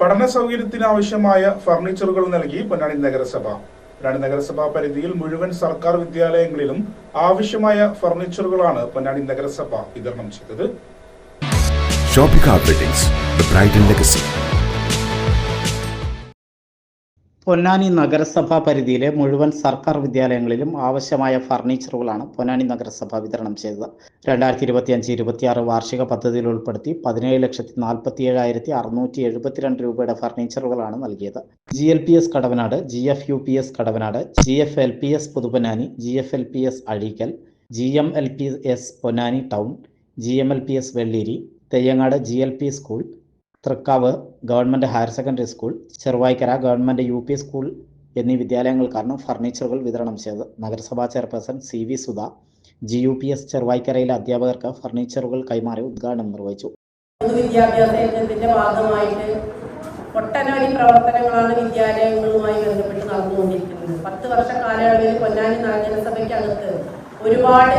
പഠന സൗകര്യത്തിനാവശ്യമായ ഫർണിച്ചറുകൾ നൽകി പൊന്നാനി നഗരസഭ. പൊന്നാനി നഗരസഭാ പരിധിയിൽ മുഴുവൻ സർക്കാർ വിദ്യാലയങ്ങളിലും ആവശ്യമായ ഫർണിച്ചറുകളാണ് പൊന്നാനി നഗരസഭ വിതരണം ചെയ്തത്. പൊന്നാനി നഗരസഭാ പരിധിയിലെ മുഴുവൻ സർക്കാർ വിദ്യാലയങ്ങളിലും ആവശ്യമായ ഫർണിച്ചറുകളാണ് പൊന്നാനി നഗരസഭ വിതരണം ചെയ്തത്. 2025-26 വാർഷിക പദ്ധതിയിൽ ഉൾപ്പെടുത്തി 17,47,672 രൂപയുടെ ഫർണിച്ചറുകളാണ് നൽകിയത്. GLPS Kadavanad, GFUPS Kadavanad, GFLPS Puthuponnani, GFLPS Azhikkal, GMLPS Ponnani town, GMLPS Velleri, Theyyangad GLP school, Thrikkavu government higher secondary school, Cheruvaikkara government UP school എന്നീ വിദ്യാലയങ്ങൾക്കാണ് ഫർണിച്ചറുകൾ വിതരണം ചെയ്തത്. നഗരസഭാ ചെയർപേഴ്സൺ CV സുധ GUPS ചെറുവായ്ക്കരയിലെ അധ്യാപകർക്ക് ഫർണിച്ചറുകൾ കൈമാറി ഉദ്ഘാടനം നിർവഹിച്ചു. വിദ്യാഭ്യാസ യജ്ഞത്തിന്റെ ഭാഗമായിട്ട് ഒട്ടനവധി പ്രവർത്തനങ്ങളാണ് വിദ്യാലയങ്ങളുമായി ബന്ധപ്പെട്ട് നടന്നുകൊണ്ടിരിക്കുന്നത്. 10 വർഷ കാലയളവിൽ പൊന്നാനി നഗരസഭയ്ക്കകത്ത് ഒരുപാട്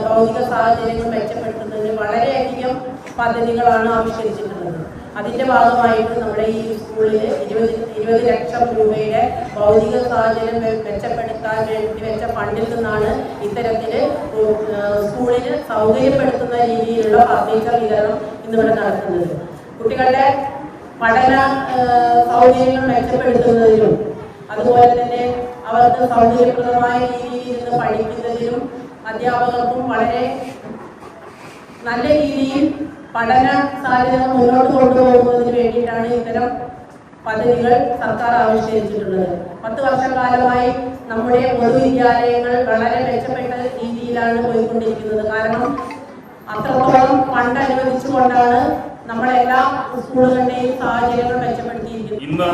ഭൗതിക സാഹചര്യങ്ങൾ മെച്ചപ്പെടുത്തുന്നതിന് വളരെയധികം പദ്ധതികളാണ് ആവിഷ്കരിച്ചിട്ടുള്ളത്. അതിന്റെ ഭാഗമായിട്ട് നമ്മുടെ ഈ സ്കൂളിൽ 20 ലക്ഷം രൂപയുടെ ഭൗതിക സാഹചര്യം മെച്ചപ്പെടുത്താൻ വേണ്ടി വെച്ച ഫണ്ടിൽ നിന്നാണ് ഇത്തരത്തിൽ സ്കൂളിന് സൗകര്യപ്പെടുത്തുന്ന രീതിയിലുള്ള ഫർണിച്ചർ വിതരണം ഇന്നിവിടെ നടത്തുന്നത്. കുട്ടികളുടെ പഠന സൗകര്യങ്ങൾ മെച്ചപ്പെടുത്തുന്നതിനും അതുപോലെ തന്നെ അവർക്ക് സൗകര്യപ്രദമായ രീതിയിൽ നിന്ന് പഠിക്കുന്നതിനും അധ്യാപകർക്കും വളരെ നല്ല രീതിയിൽ പഠന സാധ്യത മുന്നോട്ട് കൊണ്ടുപോകുന്നതിന് വേണ്ടിയിട്ടാണ് ഇത്തരം പദ്ധതികൾ സർക്കാർ ആവിഷ്കരിച്ചിട്ടുള്ളത്. 10 വർഷക്കാലമായി നമ്മുടെ പൊതുവിദ്യാലയങ്ങൾ വളരെ മെച്ചപ്പെട്ട രീതിയിലാണ് പോയിക്കൊണ്ടിരിക്കുന്നത്. കാരണം അത്രത്തോളം ഫണ്ട് അനുവദിച്ചുകൊണ്ടാണ് നമ്മളെല്ലാ സ്കൂളുകളുടെയും സാഹചര്യങ്ങൾ മെച്ചപ്പെടുത്തിയിരിക്കുന്നത്. ഇന്ന്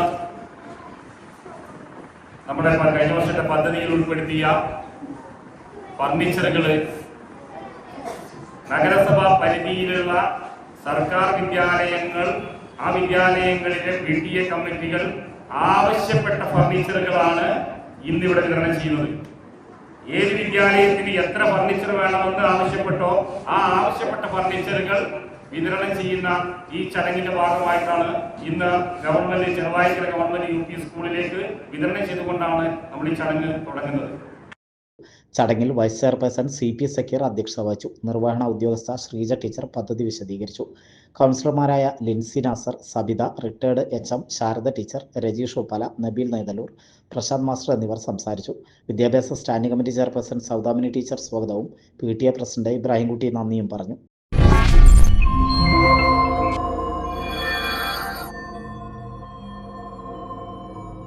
നമ്മുടെ കഴിഞ്ഞ വർഷത്തെ പദ്ധതിയിൽ ഉൾപ്പെടുത്തിയ ഫർണിച്ചറുകൾ നഗരസഭാ പരിധിയിലുള്ള സർക്കാർ വിദ്യാലയങ്ങൾ, ആ വിദ്യാലയങ്ങളിലെ PTA കമ്മിറ്റികൾ ആവശ്യപ്പെട്ട ഫർണിച്ചറുകളാണ് ഇന്നിവിടെ വിതരണം ചെയ്യുന്നത്. ഏത് വിദ്യാലയത്തിന് എത്ര ഫർണിച്ചർ വേണമെന്ന് ആവശ്യപ്പെട്ടോ ആ ആവശ്യപ്പെട്ട ഫർണിച്ചറുകൾ വിതരണം ചെയ്യുന്ന ഈ ചടങ്ങിന്റെ ഭാഗമായിട്ടാണ് ഇന്ന് ഗവൺമെന്റ് ചെറുവായ്ക്കര ഗവൺമെന്റ് UP സ്കൂളിലേക്ക് വിതരണം ചെയ്തുകൊണ്ടാണ് നമ്മൾ ഈ ചടങ്ങ് തുടങ്ങുന്നത്. ചടങ്ങിൽ വൈസ് ചെയർപേഴ്സൺ CP സക്കീർ അധ്യക്ഷത വഹിച്ചു. നിർവഹണ ഉദ്യോഗസ്ഥ ശ്രീജ ടീച്ചർ പദ്ധതി വിശദീകരിച്ചു. കൗൺസിലർമാരായ Lincy Nasar, Sabitha, retired HM Sarada teacher, Rajeesh Uppala, Nabeel Naithalloor, Prashanth master എന്നിവർ സംസാരിച്ചു. വിദ്യാഭ്യാസ standing committee chairperson Soudamini teacher സ്വാഗതവും PTA പ്രസിഡന്റ് ഇബ്രാഹിംകുട്ടി നന്ദിയും പറഞ്ഞു.